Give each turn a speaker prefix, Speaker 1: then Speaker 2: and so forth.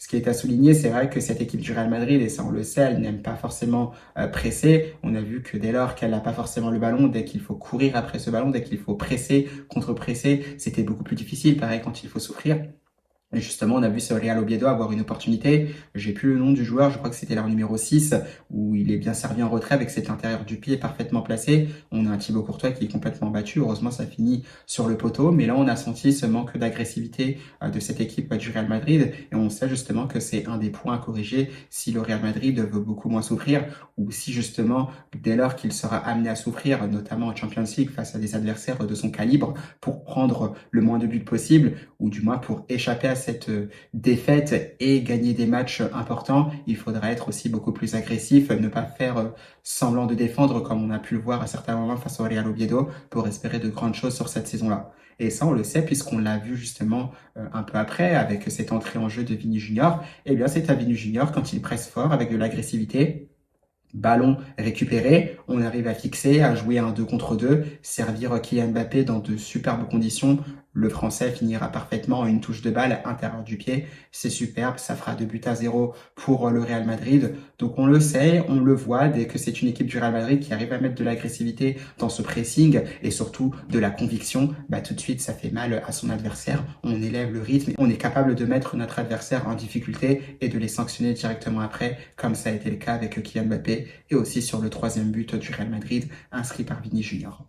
Speaker 1: Ce qui est à souligner, c'est vrai que cette équipe du Real Madrid, et ça on le sait, elle n'aime pas forcément presser. On a vu que dès lors qu'elle n'a pas forcément le ballon, dès qu'il faut courir après ce ballon, dès qu'il faut presser, contre-presser, c'était beaucoup plus difficile. Pareil quand il faut souffrir. Et justement, on a vu ce Real Oviedo avoir une opportunité. J'ai plus le nom du joueur, je crois que c'était leur numéro 6, où il est bien servi en retrait avec cet intérieur du pied parfaitement placé. On a un Thibaut Courtois qui est complètement battu. Heureusement, ça finit sur le poteau. Mais là, on a senti ce manque d'agressivité de cette équipe du Real Madrid. Et on sait justement que c'est un des points à corriger si le Real Madrid veut beaucoup moins souffrir, ou si justement, dès lors qu'il sera amené à souffrir, notamment en Champions League face à des adversaires de son calibre, pour prendre le moins de buts possible, ou du moins pour échapper à cette défaite et gagner des matchs importants, il faudra être aussi beaucoup plus agressif, ne pas faire semblant de défendre comme on a pu le voir à certains moments face au Real Oviedo pour espérer de grandes choses sur cette saison-là. Et ça, on le sait puisqu'on l'a vu justement un peu après avec cette entrée en jeu de Vini Junior. Eh bien, c'est à Vini Junior quand il presse fort avec de l'agressivité. Ballon récupéré, on arrive à fixer, à jouer un 2 contre 2, servir Kylian Mbappé dans de superbes conditions. Le Français finira parfaitement à une touche de balle à l'intérieur du pied. C'est superbe, ça fera 2 buts à 0 pour le Real Madrid. Donc on le sait, on le voit, dès que c'est une équipe du Real Madrid qui arrive à mettre de l'agressivité dans ce pressing et surtout de la conviction, bah tout de suite ça fait mal à son adversaire. On élève le rythme, on est capable de mettre notre adversaire en difficulté et de les sanctionner directement après, comme ça a été le cas avec Kylian Mbappé et aussi sur le troisième but du Real Madrid inscrit par Vini Junior.